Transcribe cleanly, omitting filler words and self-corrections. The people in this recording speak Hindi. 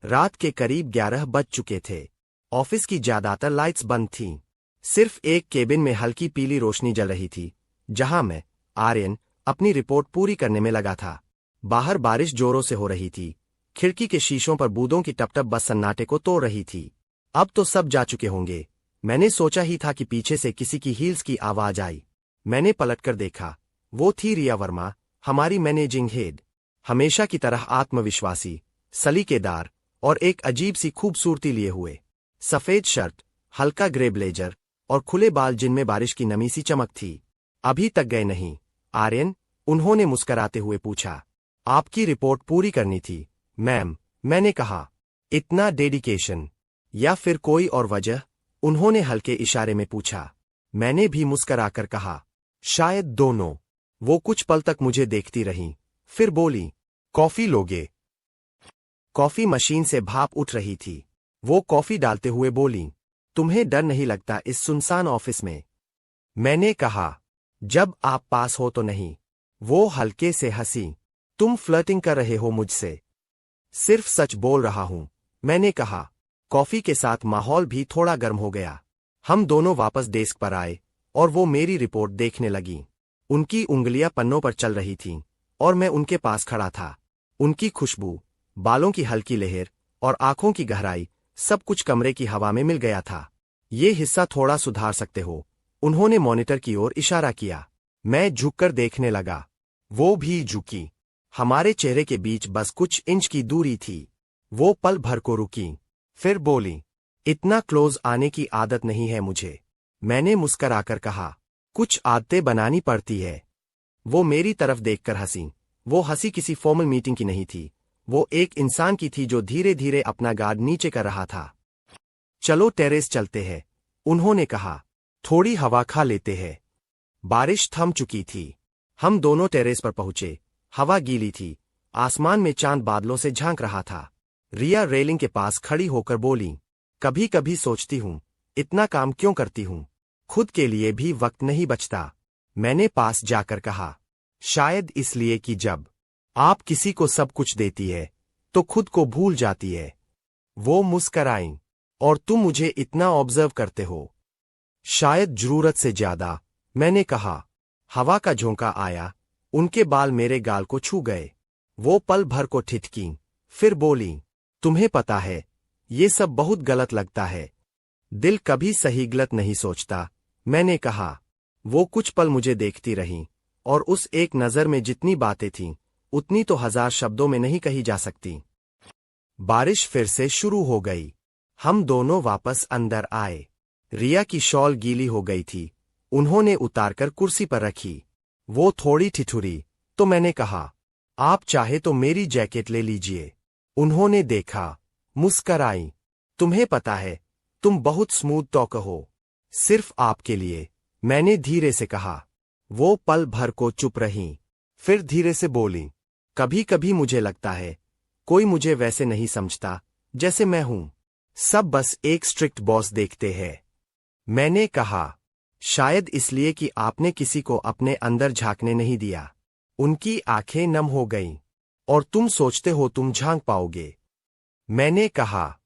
रात के करीब 11 बज चुके थे। ऑफिस की ज्यादातर लाइट्स बंद थीं। सिर्फ एक केबिन में हल्की पीली रोशनी जल रही थी, जहां मैं, आर्यन, अपनी रिपोर्ट पूरी करने में लगा था। बाहर बारिश जोरों से हो रही थी। खिड़की के शीशों पर बूंदों की टपटप बस सन्नाटे को तोड़ रही थी। अब तो सब जा चुके होंगे, मैंने सोचा ही था कि पीछे से किसी की हील्स की आवाज आई। मैंने पलटकर देखा। वो थी रिया वर्मा, हमारी मैनेजिंग हेड। हमेशा की तरह आत्मविश्वासी, सलीकेदार और एक अजीब सी खूबसूरती लिए हुए। सफेद शर्ट, हल्का ग्रे ब्लेजर और खुले बाल जिनमें बारिश की नमी सी चमक थी। अभी तक गए नहीं, आर्यन? उन्होंने मुस्कराते हुए पूछा। आपकी रिपोर्ट पूरी करनी थी, मैम, मैंने कहा। इतना डेडिकेशन? या फिर कोई और वजह? उन्होंने हल्के इशारे में पूछा। मैंने भी मुस्कराकर कहा, शायद दोनों। वो कुछ पल तक मुझे देखती रहीं, फिर बोली, कॉफी लोगे? कॉफी मशीन से भाप उठ रही थी। वो कॉफी डालते हुए बोली, तुम्हें डर नहीं लगता इस सुनसान ऑफिस में? मैंने कहा, जब आप पास हो तो नहीं। वो हल्के से हंसी। तुम फ्लर्टिंग कर रहे हो मुझसे? सिर्फ सच बोल रहा हूं, मैंने कहा। कॉफी के साथ माहौल भी थोड़ा गर्म हो गया। हम दोनों वापस डेस्क पर आए और वो मेरी रिपोर्ट देखने लगी। उनकी उंगलियां पन्नों पर चल रही थीं और मैं उनके पास खड़ा था। उनकी खुशबू, बालों की हल्की लहर और आंखों की गहराई, सब कुछ कमरे की हवा में मिल गया था। ये हिस्सा थोड़ा सुधार सकते हो? उन्होंने मॉनिटर की ओर इशारा किया। मैं झुककर देखने लगा। वो भी झुकी। हमारे चेहरे के बीच बस कुछ इंच की दूरी थी। वो पल भर को रुकी, फिर बोली, इतना क्लोज आने की आदत नहीं है मुझे। मैंने मुस्कराकर कहा, कुछ आदतें बनानी पड़ती है। वो मेरी तरफ देखकर हंसी। वो हंसी किसी फॉर्मल मीटिंग की नहीं थी। वो एक इंसान की थी जो धीरे धीरे अपना गार्ड नीचे कर रहा था। चलो टेरेस चलते हैं, उन्होंने कहा। थोड़ी हवा खा लेते हैं। बारिश थम चुकी थी। हम दोनों टेरेस पर पहुंचे। हवा गीली थी। आसमान में चांद बादलों से झांक रहा था। रिया रेलिंग के पास खड़ी होकर बोली, कभी कभी सोचती हूं, इतना काम क्यों करती हूं? खुद के लिए भी वक्त नहीं बचता। मैंने पास जाकर कहा, शायद इसलिए कि जब आप किसी को सब कुछ देती है, तो खुद को भूल जाती है। वो मुस्कराईं। और तुम मुझे इतना ऑब्जर्व करते हो? शायद जरूरत से ज्यादा, मैंने कहा। हवा का झोंका आया। उनके बाल मेरे गाल को छू गए। वो पल भर को ठिठकीं, फिर बोली, तुम्हें पता है, ये सब बहुत गलत लगता है। दिल कभी सही गलत नहीं सोचता, मैंने कहा। वो कुछ पल मुझे देखती रहीं, और उस एक नजर में जितनी बातें थीं, उतनी तो 1000 शब्दों में नहीं कही जा सकती। बारिश फिर से शुरू हो गई। हम दोनों वापस अंदर आए। रिया की शॉल गीली हो गई थी। उन्होंने उतारकर कुर्सी पर रखी। वो थोड़ी ठिठुरी, तो मैंने कहा, आप चाहे तो मेरी जैकेट ले लीजिए। उन्होंने देखा, मुस्कराई। तुम्हें पता है, तुम बहुत स्मूथ टॉकर हो। सिर्फ आपके लिए, मैंने धीरे से कहा। वो पल भर को चुप रहीं, फिर धीरे से बोली, कभी कभी मुझे लगता है, कोई मुझे वैसे नहीं समझता जैसे मैं हूं। सब बस एक स्ट्रिक्ट बॉस देखते हैं। मैंने कहा, शायद इसलिए कि आपने किसी को अपने अंदर झांकने नहीं दिया। उनकी आंखें नम हो गईं। और तुम सोचते हो तुम झांक पाओगे? मैंने कहा,